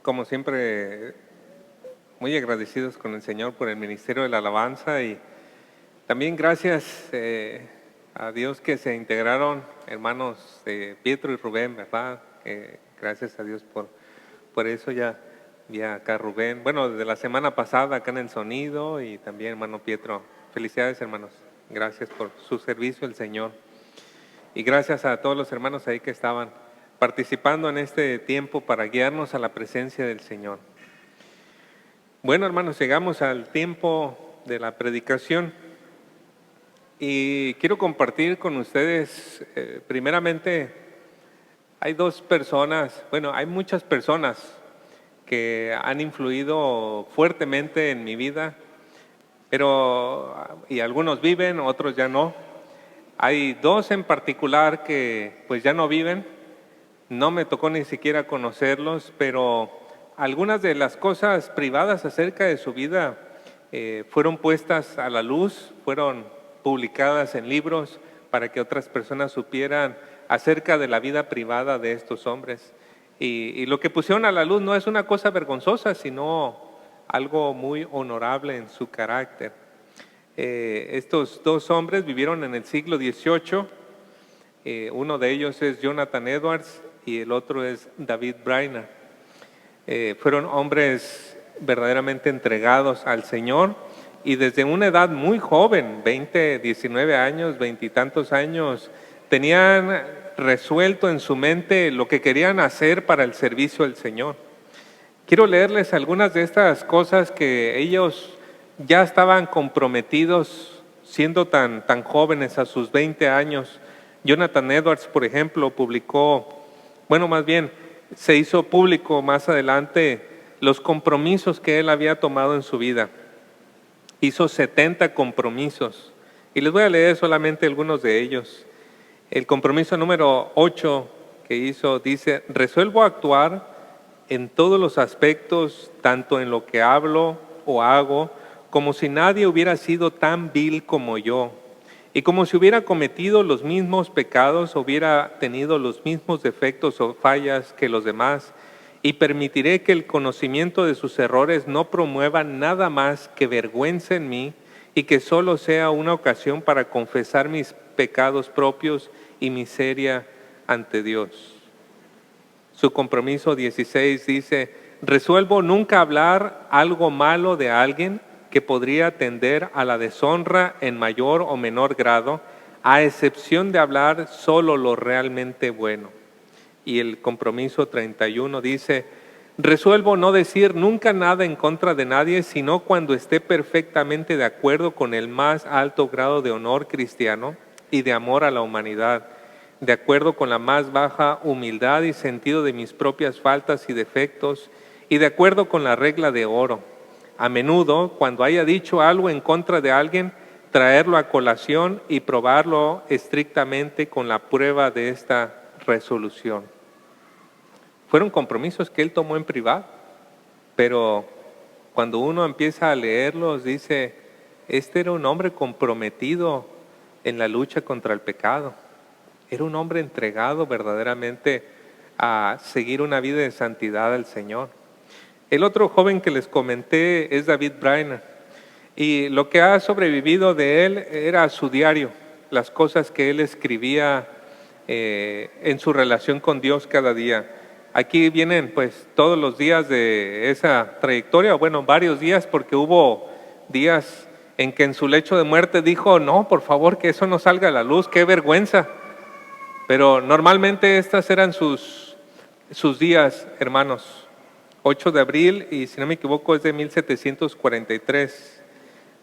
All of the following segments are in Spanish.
como siempre, muy agradecidos con el Señor por el ministerio de la alabanza y también gracias a Dios que se integraron hermanos Pietro y Rubén, ¿verdad? Gracias a Dios por eso ya acá Rubén. Bueno, desde la semana pasada acá en el sonido y también hermano Pietro. Felicidades hermanos, gracias por su servicio al Señor. Y gracias a todos los hermanos ahí que estaban participando en este tiempo para guiarnos a la presencia del Señor. Bueno, hermanos, llegamos al tiempo de la predicación y quiero compartir con ustedes, primeramente, hay dos personas, bueno, hay muchas personas que han influido fuertemente en mi vida, y algunos viven, otros ya no. Hay dos en particular que pues ya no viven, no me tocó ni siquiera conocerlos, pero algunas de las cosas privadas acerca de su vida fueron puestas a la luz, fueron publicadas en libros para que otras personas supieran acerca de la vida privada de estos hombres. Y lo que pusieron a la luz no es una cosa vergonzosa, sino algo muy honorable en su carácter. Estos dos hombres vivieron en el siglo XVIII. Uno de ellos es Jonathan Edwards y el otro es David Brainerd. Fueron hombres verdaderamente entregados al Señor y desde una edad muy joven, 20, 19 años, 20 y tantos años, tenían resuelto en su mente lo que querían hacer para el servicio del Señor. Quiero leerles algunas de estas cosas que ellos ya estaban comprometidos siendo tan jóvenes a sus 20 años. Jonathan Edwards, por ejemplo, se hizo público más adelante los compromisos que él había tomado en su vida. Hizo 70 compromisos y les voy a leer solamente algunos de ellos. El compromiso número 8 que hizo dice: resuelvo actuar en todos los aspectos, tanto en lo que hablo o hago, como si nadie hubiera sido tan vil como yo, y como si hubiera cometido los mismos pecados, hubiera tenido los mismos defectos o fallas que los demás, y permitiré que el conocimiento de sus errores no promueva nada más que vergüenza en mí, y que solo sea una ocasión para confesar mis pecados propios y miseria ante Dios. Su compromiso 16 dice: resuelvo nunca hablar algo malo de alguien que podría tender a la deshonra en mayor o menor grado, a excepción de hablar solo lo realmente bueno. Y el compromiso 31 dice: resuelvo no decir nunca nada en contra de nadie, sino cuando esté perfectamente de acuerdo con el más alto grado de honor cristiano y de amor a la humanidad, de acuerdo con la más baja humildad y sentido de mis propias faltas y defectos, y de acuerdo con la regla de oro. A menudo, cuando haya dicho algo en contra de alguien, traerlo a colación y probarlo estrictamente con la prueba de esta resolución. Fueron compromisos que él tomó en privado, pero cuando uno empieza a leerlos, dice: este era un hombre comprometido en la lucha contra el pecado. Era un hombre entregado verdaderamente a seguir una vida de santidad al Señor. El otro joven que les comenté es David Brainerd, y lo que ha sobrevivido de él era su diario, las cosas que él escribía en su relación con Dios cada día. Aquí vienen pues todos los días de esa trayectoria, bueno, varios días, porque hubo días en que en su lecho de muerte dijo: no, por favor, que eso no salga a la luz, qué vergüenza. Pero normalmente estas eran sus días, hermanos. 8 de abril, y si no me equivoco es de 1743.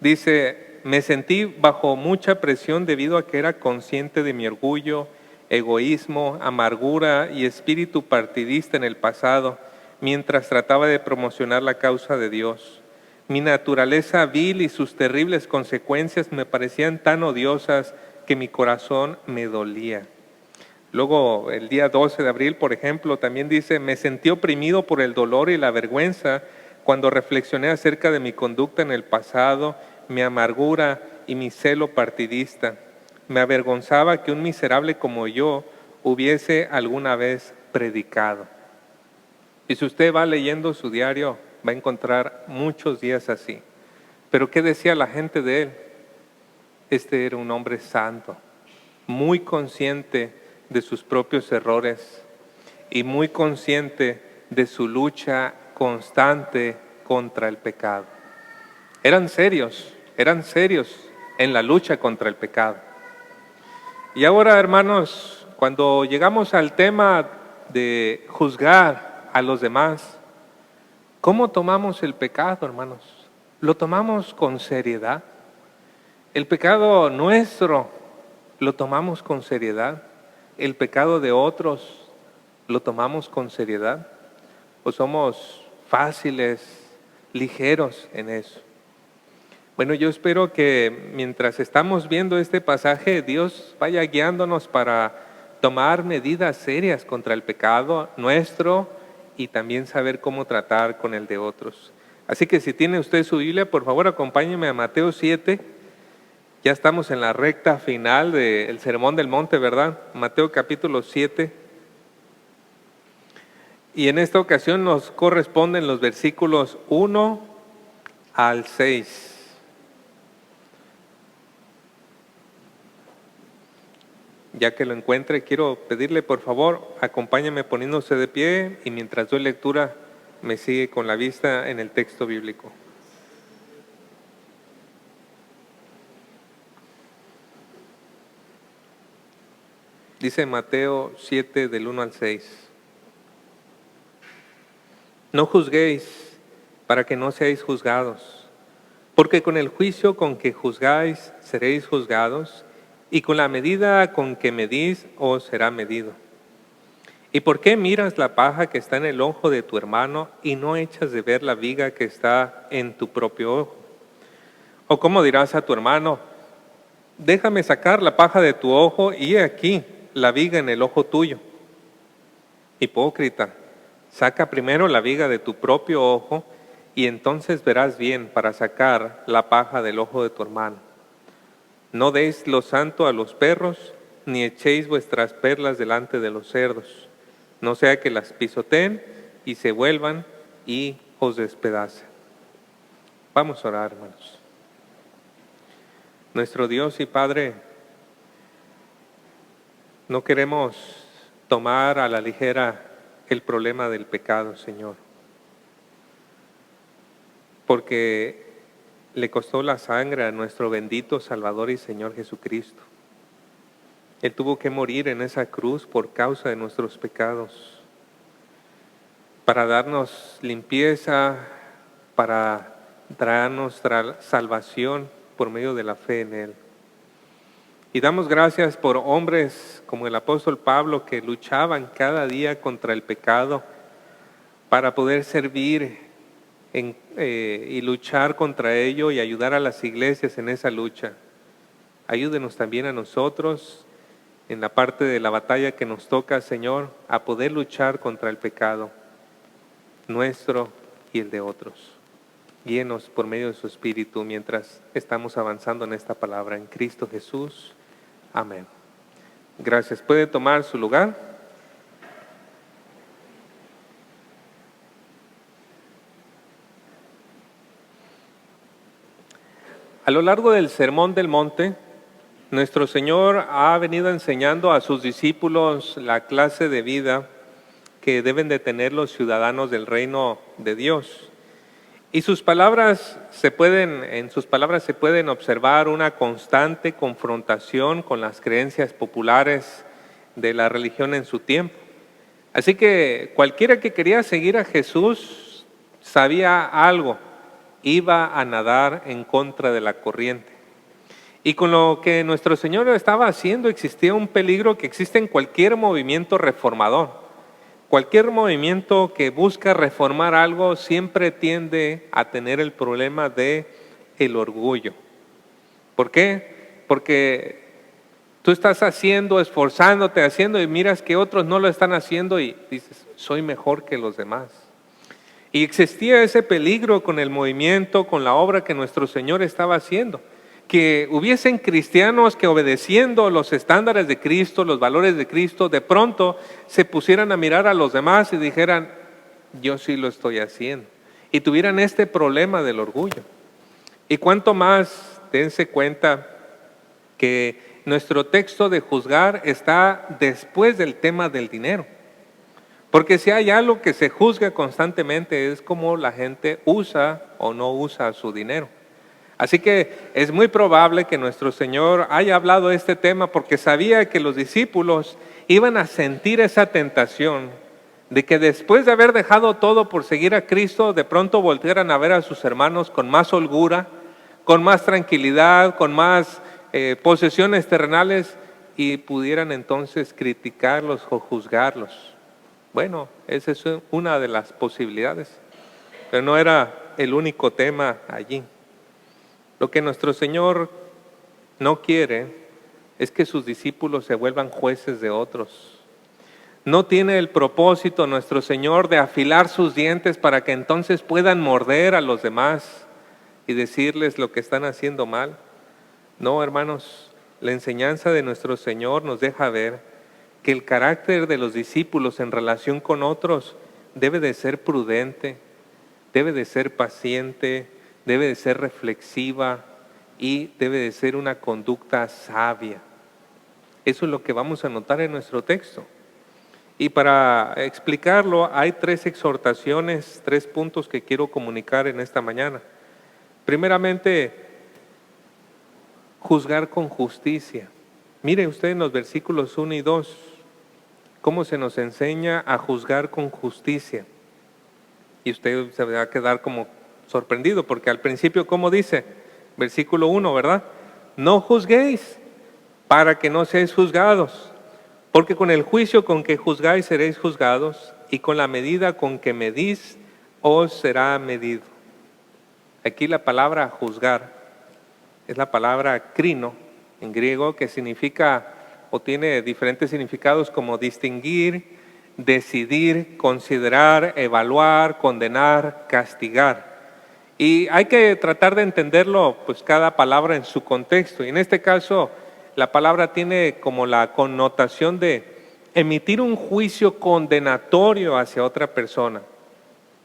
Dice: me sentí bajo mucha presión debido a que era consciente de mi orgullo, egoísmo, amargura y espíritu partidista en el pasado, mientras trataba de promocionar la causa de Dios. Mi naturaleza vil y sus terribles consecuencias me parecían tan odiosas que mi corazón me dolía. Luego, el día 12 de abril, por ejemplo, también dice: me sentí oprimido por el dolor y la vergüenza cuando reflexioné acerca de mi conducta en el pasado, mi amargura y mi celo partidista. Me avergonzaba que un miserable como yo hubiese alguna vez predicado. Y si usted va leyendo su diario, va a encontrar muchos días así. Pero ¿qué decía la gente de él? Este era un hombre santo, muy consciente de sus propios errores y muy consciente de su lucha constante contra el pecado. Eran serios en la lucha contra el pecado. Y ahora, hermanos, cuando llegamos al tema de juzgar a los demás, ¿cómo tomamos el pecado, hermanos? ¿Lo tomamos con seriedad? El pecado nuestro lo tomamos con seriedad. El pecado de otros lo tomamos con seriedad. ¿O somos fáciles, ligeros en eso? Bueno, yo espero que mientras estamos viendo este pasaje, Dios vaya guiándonos para tomar medidas serias contra el pecado nuestro y también saber cómo tratar con el de otros. Así que si tiene usted su Biblia, por favor acompáñeme a Mateo 7. Ya estamos en la recta final del Sermón del Monte, ¿verdad? Mateo capítulo 7. Y en esta ocasión nos corresponden los versículos 1 al 6. Ya que lo encuentre, quiero pedirle por favor, acompáñame poniéndose de pie y mientras doy lectura me sigue con la vista en el texto bíblico. Dice Mateo 7 del 1 al 6. No juzguéis para que no seáis juzgados, porque con el juicio con que juzgáis seréis juzgados, y con la medida con que medís os será medido. ¿Y por qué miras la paja que está en el ojo de tu hermano y no echas de ver la viga que está en tu propio ojo? ¿O cómo dirás a tu hermano, déjame sacar la paja de tu ojo y he aquí la viga en el ojo tuyo? Hipócrita, saca primero la viga de tu propio ojo y entonces verás bien para sacar la paja del ojo de tu hermano. No deis lo santo a los perros, ni echéis vuestras perlas delante de los cerdos, no sea que las pisoteen y se vuelvan y os despedacen. Vamos a orar, hermanos. Nuestro Dios y Padre, no queremos tomar a la ligera el problema del pecado, Señor, porque le costó la sangre a nuestro bendito Salvador y Señor Jesucristo. Él tuvo que morir en esa cruz por causa de nuestros pecados, para darnos limpieza, para traernos salvación por medio de la fe en Él. Y damos gracias por hombres como el apóstol Pablo que luchaban cada día contra el pecado para poder servir y luchar contra ello y ayudar a las iglesias en esa lucha. Ayúdenos también a nosotros en la parte de la batalla que nos toca, Señor, a poder luchar contra el pecado nuestro y el de otros. Guíenos por medio de su Espíritu mientras estamos avanzando en esta palabra. En Cristo Jesús. Amén. Gracias. ¿Puede tomar su lugar? A lo largo del Sermón del Monte, nuestro Señor ha venido enseñando a sus discípulos la clase de vida que deben de tener los ciudadanos del reino de Dios. Y en sus palabras se pueden observar una constante confrontación con las creencias populares de la religión en su tiempo. Así que cualquiera que quería seguir a Jesús sabía algo, iba a nadar en contra de la corriente. Y con lo que nuestro Señor estaba haciendo existía un peligro que existe en cualquier movimiento reformador. Cualquier movimiento que busca reformar algo siempre tiende a tener el problema de el orgullo. ¿Por qué? Porque tú estás esforzándote, haciendo y miras que otros no lo están haciendo y dices, soy mejor que los demás. Y existía ese peligro con el movimiento, con la obra que nuestro Señor estaba haciendo. Que hubiesen cristianos que obedeciendo los estándares de Cristo, los valores de Cristo, de pronto se pusieran a mirar a los demás y dijeran, yo sí lo estoy haciendo. Y tuvieran este problema del orgullo. Y cuánto más, dense cuenta que nuestro texto de juzgar está después del tema del dinero. Porque si hay algo que se juzga constantemente es cómo la gente usa o no usa su dinero. Así que es muy probable que nuestro Señor haya hablado de este tema porque sabía que los discípulos iban a sentir esa tentación de que después de haber dejado todo por seguir a Cristo, de pronto voltearan a ver a sus hermanos con más holgura, con más tranquilidad, con más posesiones terrenales y pudieran entonces criticarlos o juzgarlos. Bueno, esa es una de las posibilidades, pero no era el único tema allí. Lo que nuestro Señor no quiere es que sus discípulos se vuelvan jueces de otros. No tiene el propósito nuestro Señor de afilar sus dientes para que entonces puedan morder a los demás y decirles lo que están haciendo mal. No, hermanos, la enseñanza de nuestro Señor nos deja ver que el carácter de los discípulos en relación con otros debe de ser prudente, debe de ser paciente, debe de ser reflexiva y debe de ser una conducta sabia. Eso es lo que vamos a notar en nuestro texto. Y para explicarlo hay 3 exhortaciones, 3 puntos que quiero comunicar en esta mañana. Primeramente, juzgar con justicia. Mire usted en los versículos 1 y 2, cómo se nos enseña a juzgar con justicia. Y usted se va a quedar como sorprendido, porque al principio, ¿cómo dice? Versículo 1, ¿verdad? No juzguéis, para que no seáis juzgados, porque con el juicio con que juzgáis seréis juzgados, y con la medida con que medís, os será medido. Aquí la palabra juzgar es la palabra krino, en griego, que significa o tiene diferentes significados como distinguir, decidir, considerar, evaluar, condenar, castigar. Y hay que tratar de entenderlo, pues cada palabra en su contexto. Y en este caso, la palabra tiene como la connotación de emitir un juicio condenatorio hacia otra persona.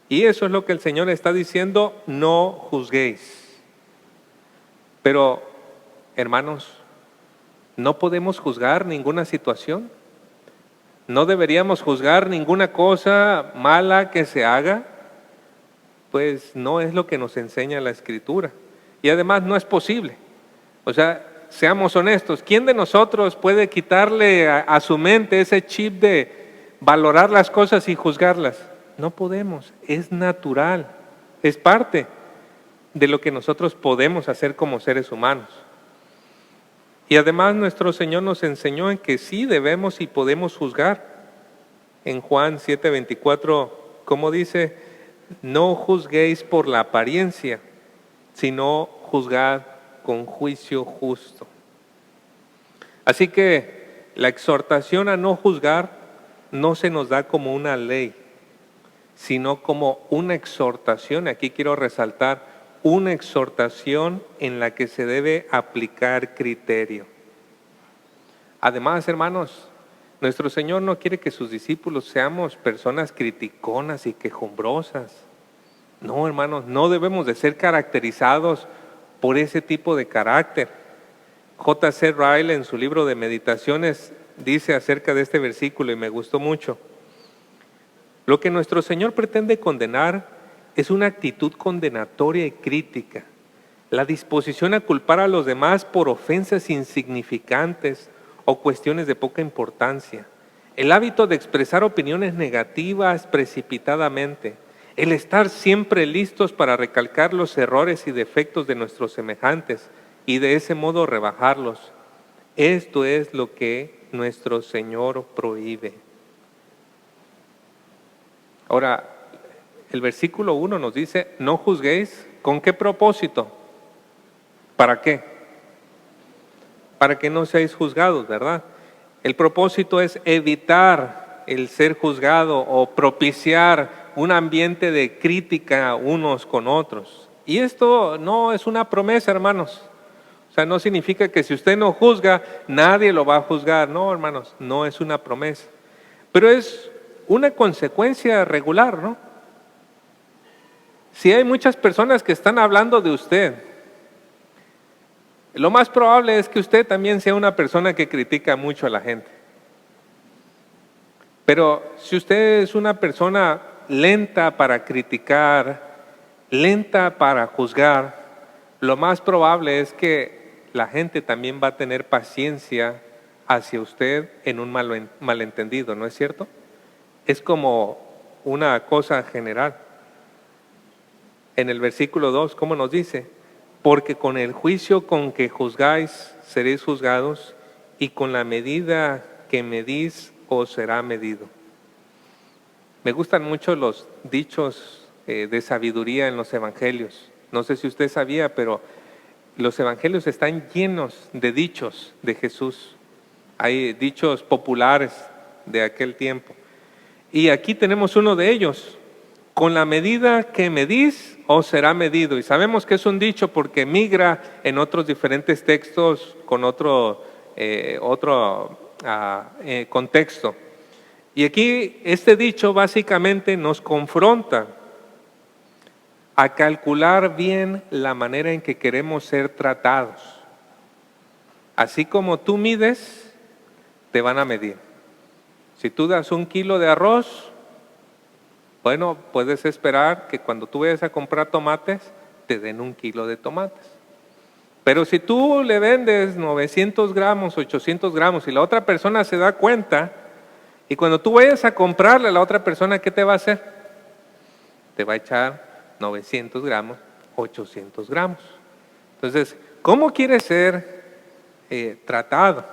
Y eso es lo que el Señor está diciendo, no juzguéis. Pero, hermanos, no podemos juzgar ninguna situación. No deberíamos juzgar ninguna cosa mala que se haga. Pues no es lo que nos enseña la Escritura. Y además no es posible. O sea, seamos honestos, ¿quién de nosotros puede quitarle a su mente ese chip de valorar las cosas y juzgarlas? No podemos, es natural, es parte de lo que nosotros podemos hacer como seres humanos. Y además nuestro Señor nos enseñó en que sí debemos y podemos juzgar. En Juan 7:24, ¿cómo dice? No juzguéis por la apariencia, sino juzgad con juicio justo. Así que la exhortación a no juzgar no se nos da como una ley, sino como una exhortación. Aquí quiero resaltar una exhortación en la que se debe aplicar criterio. Además, hermanos, nuestro Señor no quiere que sus discípulos seamos personas criticonas y quejumbrosas. No, hermanos, no debemos de ser caracterizados por ese tipo de carácter. J.C. Ryle en su libro de meditaciones dice acerca de este versículo y me gustó mucho. Lo que nuestro Señor pretende condenar es una actitud condenatoria y crítica, la disposición a culpar a los demás por ofensas insignificantes o cuestiones de poca importancia, el hábito de expresar opiniones negativas precipitadamente, el estar siempre listos para recalcar los errores y defectos de nuestros semejantes y de ese modo rebajarlos. Esto es lo que nuestro Señor prohíbe. Ahora, el versículo 1 nos dice, no juzguéis. ¿Con qué propósito? ¿Para qué? Para que no seáis juzgados, ¿verdad? El propósito es evitar el ser juzgado o propiciar un ambiente de crítica unos con otros. Y esto no es una promesa, hermanos. O sea, no significa que si usted no juzga, nadie lo va a juzgar. No, hermanos, no es una promesa. Pero es una consecuencia regular, ¿no? Si hay muchas personas que están hablando de usted, lo más probable es que usted también sea una persona que critica mucho a la gente. Pero si usted es una persona lenta para criticar, lenta para juzgar, lo más probable es que la gente también va a tener paciencia hacia usted en un malentendido, ¿no es cierto? Es como una cosa general. En el versículo 2, ¿cómo nos dice? Porque con el juicio con que juzgáis seréis juzgados, y con la medida que medís os será medido. Me gustan mucho los dichos de sabiduría en los evangelios. No sé si usted sabía, pero los evangelios están llenos de dichos de Jesús. Hay dichos populares de aquel tiempo. Y aquí tenemos uno de ellos. Con la medida que medís os será medido. Y sabemos que es un dicho porque migra en otros diferentes textos con otro contexto. Y aquí este dicho básicamente nos confronta a calcular bien la manera en que queremos ser tratados. Así como tú mides, te van a medir. Si tú das 1 kilo de arroz, bueno, puedes esperar que cuando tú vayas a comprar tomates, te den 1 kilo de tomates. Pero si tú le vendes 900 gramos, 800 gramos y la otra persona se da cuenta, y cuando tú vayas a comprarle a la otra persona, ¿qué te va a hacer? Te va a echar 900 gramos, 800 gramos. Entonces, ¿cómo quieres ser tratado?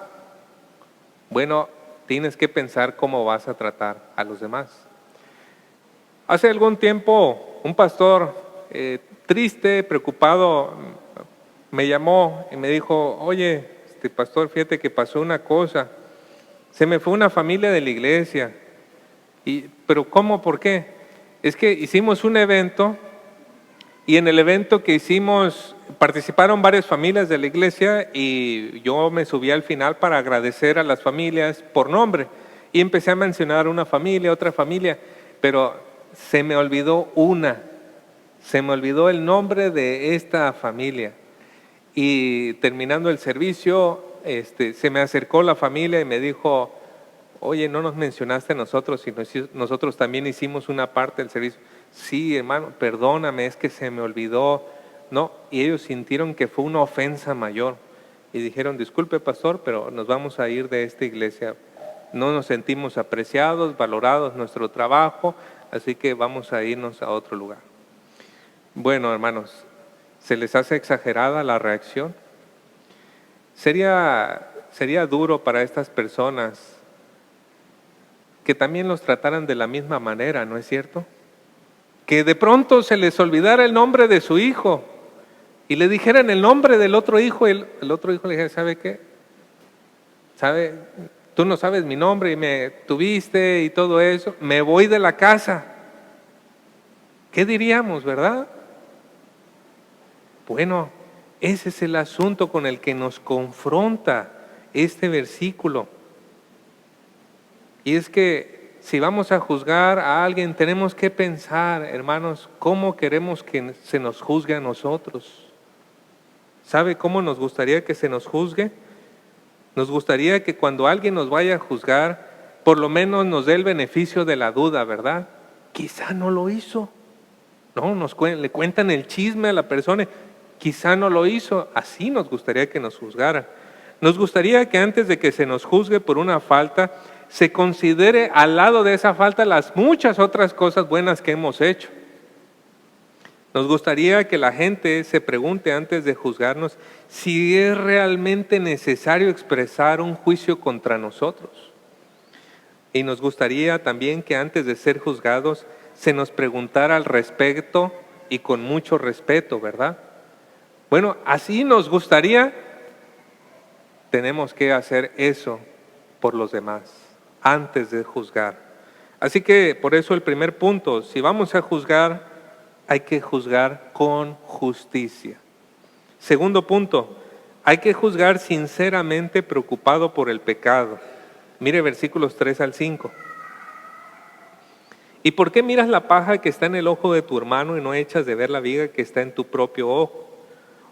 Bueno, tienes que pensar cómo vas a tratar a los demás. Hace algún tiempo, un pastor triste, preocupado, me llamó y me dijo, oye, pastor, fíjate que pasó una cosa. Se me fue una familia de la iglesia. ¿Pero cómo? ¿Por qué? Es que hicimos un evento y en el evento que hicimos participaron varias familias de la iglesia y yo me subí al final para agradecer a las familias por nombre. Y empecé a mencionar una familia, otra familia, pero se me olvidó se me olvidó el nombre de esta familia. Y terminando el servicio, se me acercó la familia y me dijo, oye, no nos mencionaste a nosotros, sino nosotros también hicimos una parte del servicio. Sí, hermano, perdóname, es que se me olvidó. No, y ellos sintieron que fue una ofensa mayor. Y dijeron, disculpe, pastor, pero nos vamos a ir de esta iglesia. No nos sentimos apreciados, valorados nuestro trabajo, así que vamos a irnos a otro lugar. Bueno, hermanos, ¿se les hace exagerada la reacción? Sería duro para estas personas que también los trataran de la misma manera, ¿no es cierto? Que de pronto se les olvidara el nombre de su hijo y le dijeran el nombre del otro hijo, y el otro hijo le dijera, ¿sabe qué? Tú no sabes mi nombre y me tuviste y todo eso, me voy de la casa. ¿Qué diríamos, verdad? Bueno, ese es el asunto con el que nos confronta este versículo. Y es que si vamos a juzgar a alguien, tenemos que pensar, hermanos, cómo queremos que se nos juzgue a nosotros. ¿Sabe cómo nos gustaría que se nos juzgue? Nos gustaría que cuando alguien nos vaya a juzgar, por lo menos nos dé el beneficio de la duda, ¿verdad? Quizá no lo hizo. No, le cuentan el chisme a la persona, quizá no lo hizo. Así nos gustaría que nos juzgaran. Nos gustaría que antes de que se nos juzgue por una falta, se considere al lado de esa falta las muchas otras cosas buenas que hemos hecho. Nos gustaría que la gente se pregunte antes de juzgarnos si es realmente necesario expresar un juicio contra nosotros. Y nos gustaría también que antes de ser juzgados se nos preguntara al respecto y con mucho respeto, ¿verdad? Bueno, así nos gustaría. Tenemos que hacer eso por los demás antes de juzgar. Así que por eso el primer punto, si vamos a juzgar, hay que juzgar con justicia. Segundo punto, hay que juzgar sinceramente preocupado por el pecado. Mire versículos 3 al 5. ¿Y por qué miras la paja que está en el ojo de tu hermano y no echas de ver la viga que está en tu propio ojo?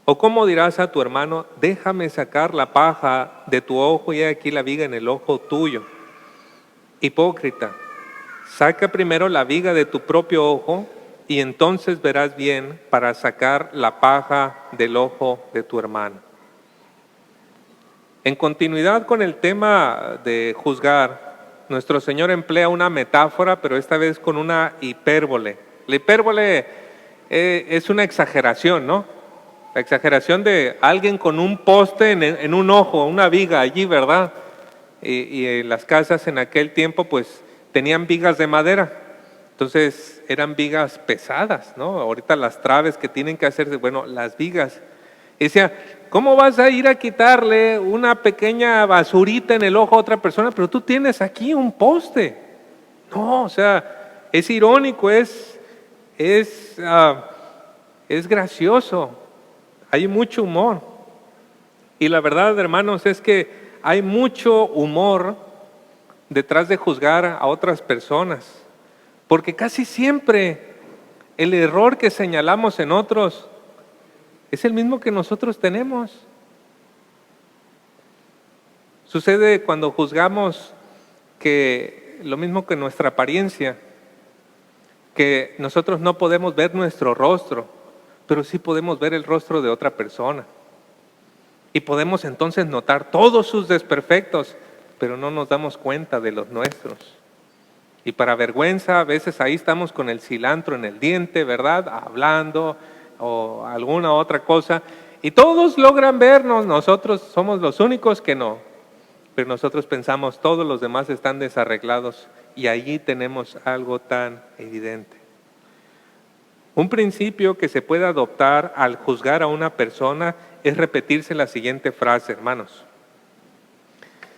¿O cómo dirás a tu hermano, déjame sacar la paja de tu ojo y he aquí la viga en el ojo tuyo? Hipócrita, saca primero la viga de tu propio ojo y entonces verás bien para sacar la paja del ojo de tu hermano. En continuidad con el tema de juzgar, nuestro Señor emplea una metáfora, pero esta vez con una hipérbole. La hipérbole es una exageración, ¿no? La exageración de alguien con un poste en un ojo, una viga allí, ¿verdad? Y las casas en aquel tiempo pues tenían vigas de madera, entonces eran vigas pesadas, ¿no? Ahorita las traves que tienen que hacerse, bueno, las vigas. Y decía, ¿cómo vas a ir a quitarle una pequeña basurita en el ojo a otra persona? Pero tú tienes aquí un poste. No, o sea, es irónico, es gracioso, hay mucho humor. Y la verdad, hermanos, es que hay mucho humor detrás de juzgar a otras personas, porque casi siempre el error que señalamos en otros es el mismo que nosotros tenemos. Sucede cuando juzgamos que lo mismo que nuestra apariencia, que nosotros no podemos ver nuestro rostro, pero sí podemos ver el rostro de otra persona. Y podemos entonces notar todos sus desperfectos, pero no nos damos cuenta de los nuestros. Y para vergüenza, a veces ahí estamos con el cilantro en el diente, ¿verdad? Hablando o alguna otra cosa. Y todos logran vernos, nosotros somos los únicos que no. Pero nosotros pensamos, todos los demás están desarreglados. Y allí tenemos algo tan evidente. Un principio que se puede adoptar al juzgar a una persona es repetirse la siguiente frase, hermanos.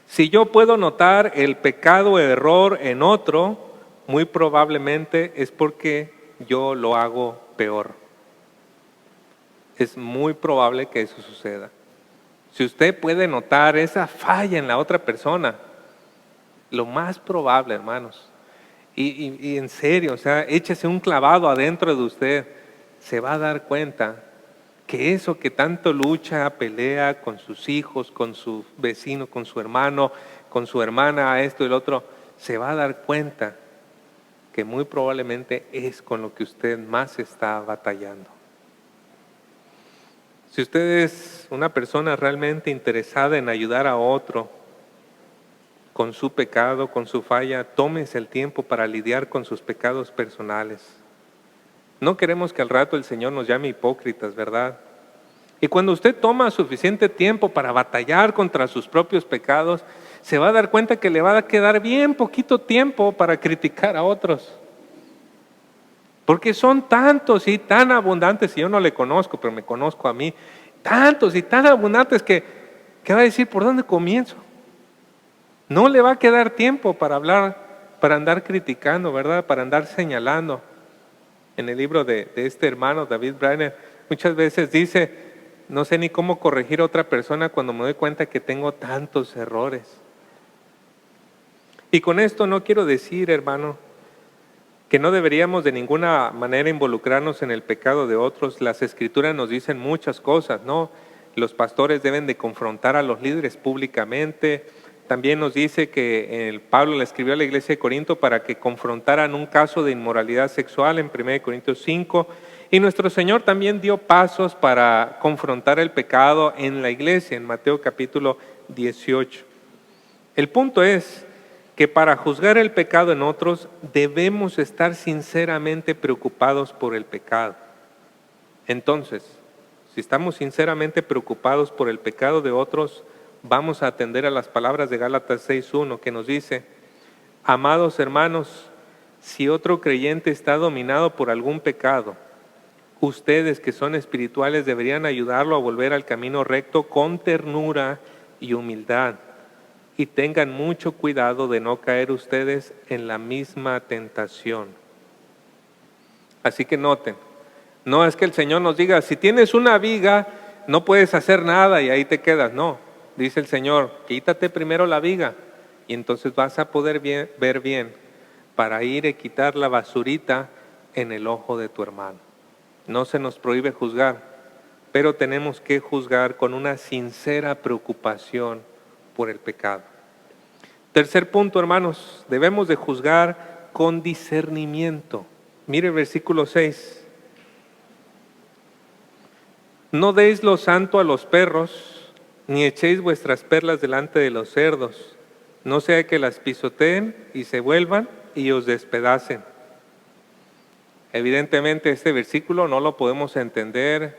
Si yo puedo notar el pecado o error en otro, muy probablemente es porque yo lo hago peor. Es muy probable que eso suceda. Si usted puede notar esa falla en la otra persona, lo más probable, hermanos, y en serio, o sea, échese un clavado adentro de usted, se va a dar cuenta que eso que tanto lucha, pelea con sus hijos, con su vecino, con su hermano, con su hermana, esto y lo otro, se va a dar cuenta que muy probablemente es con lo que usted más está batallando. Si usted es una persona realmente interesada en ayudar a otro con su pecado, con su falla, tómese el tiempo para lidiar con sus pecados personales. No queremos que al rato el Señor nos llame hipócritas, ¿verdad? Y cuando usted toma suficiente tiempo para batallar contra sus propios pecados, se va a dar cuenta que le va a quedar bien poquito tiempo para criticar a otros. Porque son tantos y tan abundantes, y yo no le conozco, pero me conozco a mí, tantos y tan abundantes que va a decir, ¿por dónde comienzo? No le va a quedar tiempo para hablar, para andar criticando, ¿verdad? Para andar señalando. En el libro de este hermano, David Brainer, muchas veces dice, no sé ni cómo corregir a otra persona cuando me doy cuenta que tengo tantos errores. Y con esto no quiero decir, hermano, que no deberíamos de ninguna manera involucrarnos en el pecado de otros. Las Escrituras nos dicen muchas cosas, ¿no? Los pastores deben de confrontar a los líderes públicamente. También nos dice que Pablo le escribió a la iglesia de Corinto para que confrontaran un caso de inmoralidad sexual en 1 Corintios 5. Y nuestro Señor también dio pasos para confrontar el pecado en la iglesia, en Mateo capítulo 18. El punto es que para juzgar el pecado en otros debemos estar sinceramente preocupados por el pecado. Entonces, si estamos sinceramente preocupados por el pecado de otros, vamos a atender a las palabras de Gálatas 6:1 que nos dice, amados hermanos, si otro creyente está dominado por algún pecado, ustedes que son espirituales deberían ayudarlo a volver al camino recto con ternura y humildad. Y tengan mucho cuidado de no caer ustedes en la misma tentación. Así que noten, no es que el Señor nos diga, si tienes una viga, no puedes hacer nada y ahí te quedas. No, dice el Señor, quítate primero la viga y entonces vas a poder ver bien para ir y quitar la basurita en el ojo de tu hermano. No se nos prohíbe juzgar, pero tenemos que juzgar con una sincera preocupación por el pecado. Tercer punto, hermanos, debemos de juzgar con discernimiento. Mire el versículo 6. No deis lo santo a los perros, ni echéis vuestras perlas delante de los cerdos, no sea que las pisoteen y se vuelvan y os despedacen. Evidentemente este versículo no lo podemos entender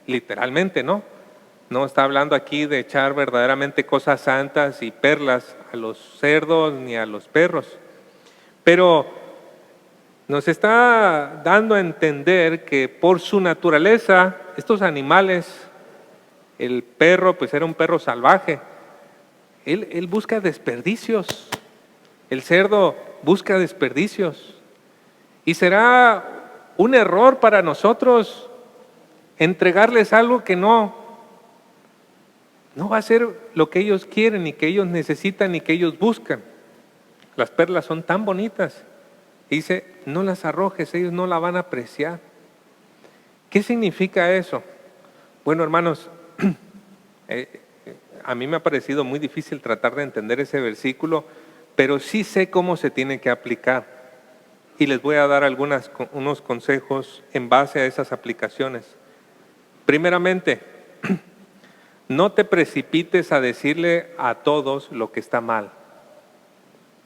literalmente, ¿no? No está hablando aquí de echar verdaderamente cosas santas y perlas a los cerdos ni a los perros. Pero nos está dando a entender que por su naturaleza, estos animales, el perro pues era un perro salvaje, él busca desperdicios, el cerdo busca desperdicios. Y será un error para nosotros entregarles algo que no va a ser lo que ellos quieren, ni que ellos necesitan, ni que ellos buscan. Las perlas son tan bonitas. Dice, no las arrojes, ellos no la van a apreciar. ¿Qué significa eso? Bueno, hermanos, a mí me ha parecido muy difícil tratar de entender ese versículo, pero sí sé cómo se tiene que aplicar. Y les voy a dar unos consejos en base a esas aplicaciones. Primeramente, no te precipites a decirle a todos lo que está mal.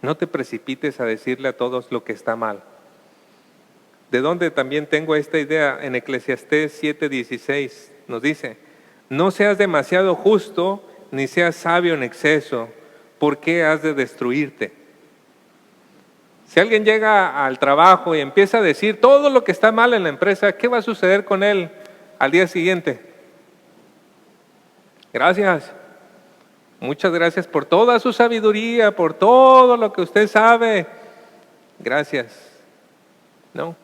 No te precipites a decirle a todos lo que está mal. De donde también tengo esta idea, en Eclesiastés 7:16 nos dice, no seas demasiado justo, ni seas sabio en exceso, ¿por qué has de destruirte? Si alguien llega al trabajo y empieza a decir todo lo que está mal en la empresa, ¿qué va a suceder con él al día siguiente? Gracias. Muchas gracias por toda su sabiduría, por todo lo que usted sabe. Gracias. ¿No?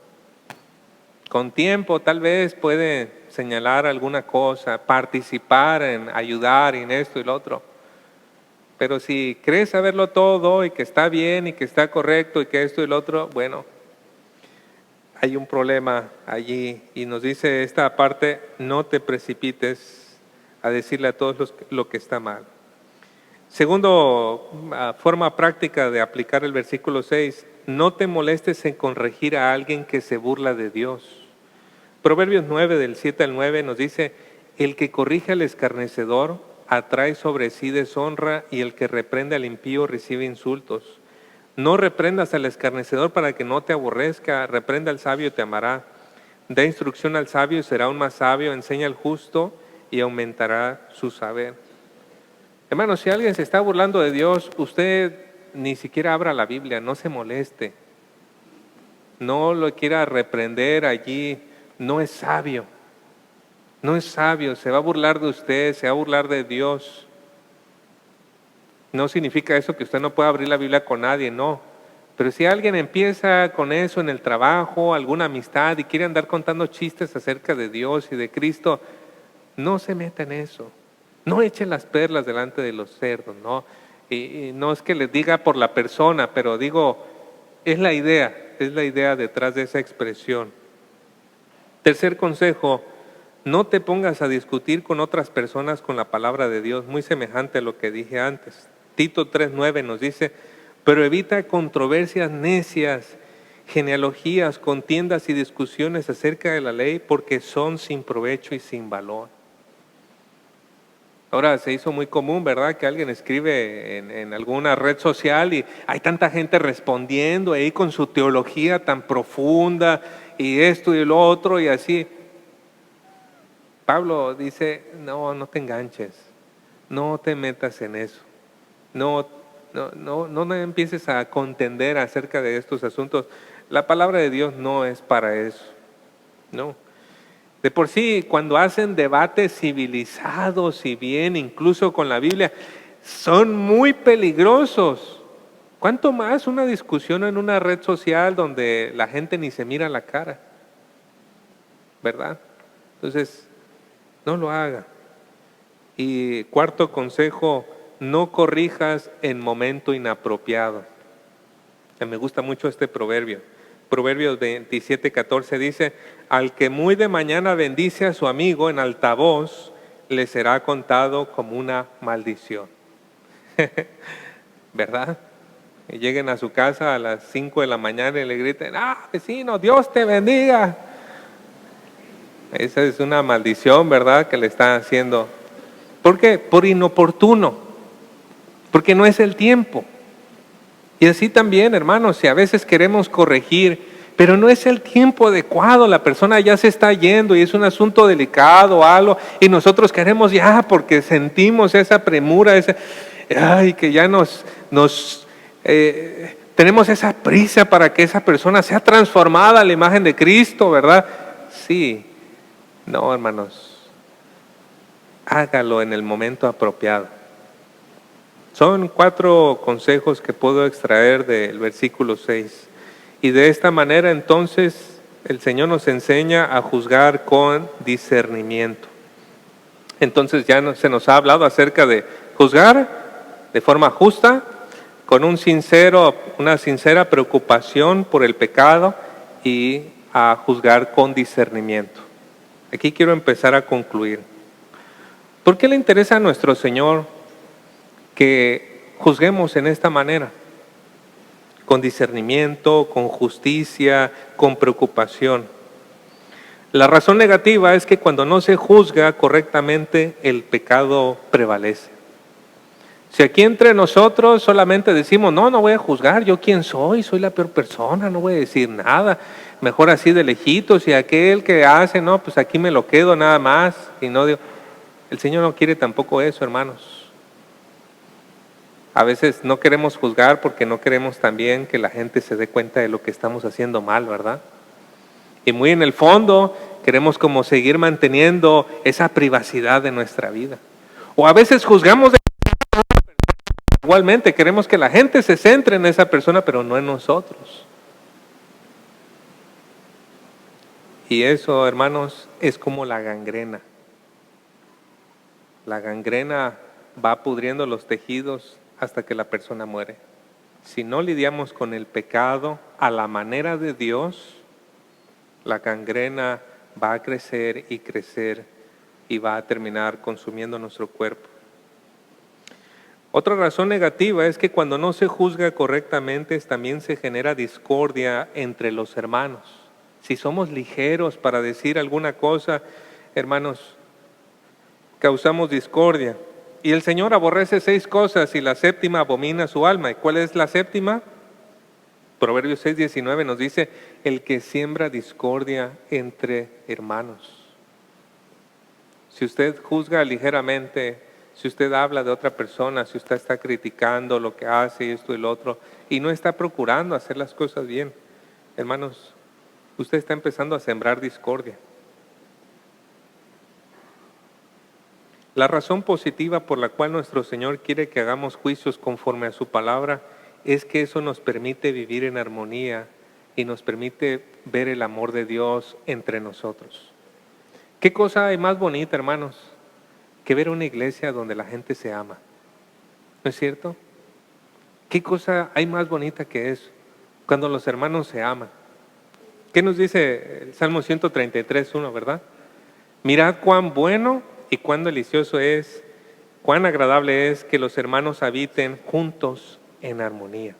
Con tiempo tal vez puede señalar alguna cosa, participar en ayudar en esto y lo otro. Pero si crees saberlo todo y que está bien y que está correcto y que esto y lo otro, bueno, hay un problema allí. Y nos dice esta parte, no te precipites a decirle a todos lo que está mal. Segundo, forma práctica de aplicar el versículo 6, no te molestes en corregir a alguien que se burla de Dios. Proverbios 9, del 7 al 9 nos dice, el que corrige al escarnecedor atrae sobre sí deshonra y el que reprende al impío recibe insultos. No reprendas al escarnecedor para que no te aborrezca, reprenda al sabio y te amará. Da instrucción al sabio y será aún más sabio, enseña al justo y aumentará su saber. Hermanos, si alguien se está burlando de Dios, usted ni siquiera abra la Biblia, no se moleste. No lo quiera reprender allí, no es sabio. No es sabio, se va a burlar de usted, se va a burlar de Dios. No significa eso que usted no pueda abrir la Biblia con nadie, no. Pero si alguien empieza con eso en el trabajo, alguna amistad y quiere andar contando chistes acerca de Dios y de Cristo, no se meta en eso. No eche las perlas delante de los cerdos, ¿no? Y no es que les diga por la persona, pero digo, es la idea detrás de esa expresión. Tercer consejo, no te pongas a discutir con otras personas con la palabra de Dios, muy semejante a lo que dije antes. Tito 3:9 nos dice, pero evita controversias necias, genealogías, contiendas y discusiones acerca de la ley, porque son sin provecho y sin valor. Ahora se hizo muy común, ¿verdad? Que alguien escribe en alguna red social y hay tanta gente respondiendo ahí con su teología tan profunda y esto y lo otro y así. Pablo dice, no te enganches, no te metas en eso, no empieces a contender acerca de estos asuntos. La palabra de Dios no es para eso, no. De por sí, cuando hacen debates civilizados y bien, incluso con la Biblia, son muy peligrosos. ¿Cuánto más una discusión en una red social donde la gente ni se mira la cara? ¿Verdad? Entonces, no lo haga. Y cuarto consejo, no corrijas en momento inapropiado. Me gusta mucho este proverbio. Proverbios 27:14 dice: al que muy de mañana bendice a su amigo en alta voz, le será contado como una maldición. ¿Verdad? Y lleguen a su casa a las 5 de la mañana y le griten: vecino, Dios te bendiga. Esa es una maldición, ¿verdad?, que le está haciendo. ¿Por qué? Por inoportuno, porque no es el tiempo. Y así también, hermanos, si a veces queremos corregir, pero no es el tiempo adecuado, la persona ya se está yendo y es un asunto delicado o algo, y nosotros queremos ya porque sentimos esa premura, que ya tenemos esa prisa para que esa persona sea transformada a la imagen de Cristo, ¿verdad? Sí, no, hermanos, hágalo en el momento apropiado. Son 4 consejos que puedo extraer del versículo 6. Y de esta manera entonces el Señor nos enseña a juzgar con discernimiento. Entonces ya se nos ha hablado acerca de juzgar de forma justa, con una sincera preocupación por el pecado, y a juzgar con discernimiento. Aquí quiero empezar a concluir. ¿Por qué le interesa a nuestro Señor que juzguemos en esta manera? Con discernimiento, con justicia, con preocupación. La razón negativa es que cuando no se juzga correctamente, el pecado prevalece. Si aquí entre nosotros solamente decimos: no voy a juzgar, ¿yo quién soy? Soy la peor persona, no voy a decir nada, mejor así de lejitos, y aquel que hace, no, pues aquí me lo quedo nada más, y no digo. El Señor no quiere tampoco eso, hermanos. A veces no queremos juzgar porque no queremos también que la gente se dé cuenta de lo que estamos haciendo mal, ¿verdad? Y muy en el fondo queremos como seguir manteniendo esa privacidad de nuestra vida. O a veces juzgamos igualmente, queremos que la gente se centre en esa persona, pero no en nosotros. Y eso, hermanos, es como la gangrena. La gangrena va pudriendo los tejidos hasta que la persona muere. Si no lidiamos con el pecado a la manera de Dios, la gangrena va a crecer y va a terminar consumiendo nuestro cuerpo. Otra razón negativa es que cuando no se juzga correctamente, también se genera discordia entre los hermanos. Si somos ligeros para decir alguna cosa, hermanos, causamos discordia. Y el Señor aborrece 6 cosas y la séptima abomina su alma. ¿Y cuál es la séptima? Proverbios 6:19 nos dice: el que siembra discordia entre hermanos. Si usted juzga ligeramente, si usted habla de otra persona, si usted está criticando lo que hace, esto y lo otro, y no está procurando hacer las cosas bien, hermanos, usted está empezando a sembrar discordia. La razón positiva por la cual nuestro Señor quiere que hagamos juicios conforme a su palabra es que eso nos permite vivir en armonía y nos permite ver el amor de Dios entre nosotros. ¿Qué cosa hay más bonita, hermanos, que ver una iglesia donde la gente se ama? ¿No es cierto? ¿Qué cosa hay más bonita que eso? Cuando los hermanos se aman. ¿Qué nos dice el Salmo 133:1, verdad? Mirad cuán bueno y cuán delicioso es, cuán agradable es que los hermanos habiten juntos en armonía.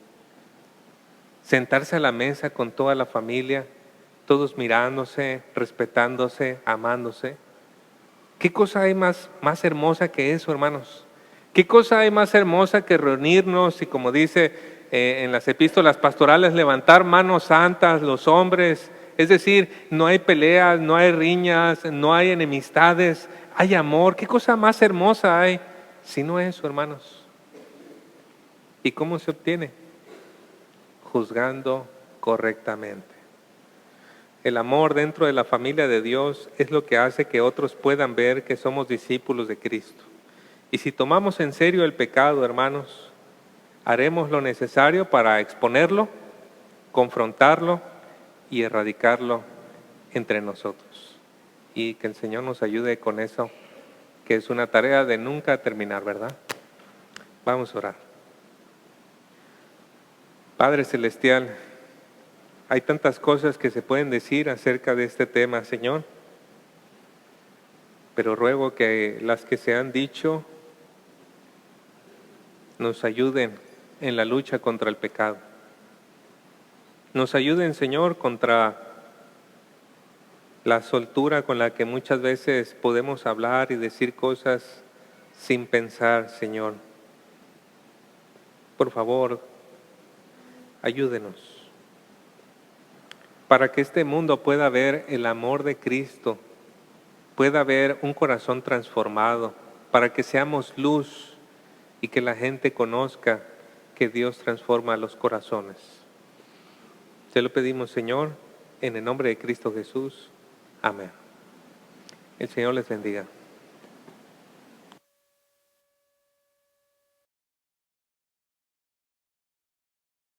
Sentarse a la mesa con toda la familia, todos mirándose, respetándose, amándose. ¿Qué cosa hay más hermosa que eso, hermanos? ¿Qué cosa hay más hermosa que reunirnos y, como dice en las epístolas pastorales, levantar manos santas los hombres? Es decir, no hay peleas, no hay riñas, no hay enemistades, hay amor. ¿Qué cosa más hermosa hay si no eso, hermanos? ¿Y cómo se obtiene? Juzgando correctamente. El amor dentro de la familia de Dios es lo que hace que otros puedan ver que somos discípulos de Cristo. Y si tomamos en serio el pecado, hermanos, haremos lo necesario para exponerlo, confrontarlo y erradicarlo entre nosotros. Y que el Señor nos ayude con eso, que es una tarea de nunca terminar, ¿verdad? Vamos a orar. Padre Celestial, hay tantas cosas que se pueden decir acerca de este tema, Señor, pero ruego que las que se han dicho nos ayuden en la lucha contra el pecado. Nos ayuden, Señor, contra la soltura con la que muchas veces podemos hablar y decir cosas sin pensar, Señor. Por favor, ayúdenos para que este mundo pueda ver el amor de Cristo, pueda ver un corazón transformado, para que seamos luz y que la gente conozca que Dios transforma los corazones. Te lo pedimos, Señor, en el nombre de Cristo Jesús. Amén. El Señor les bendiga.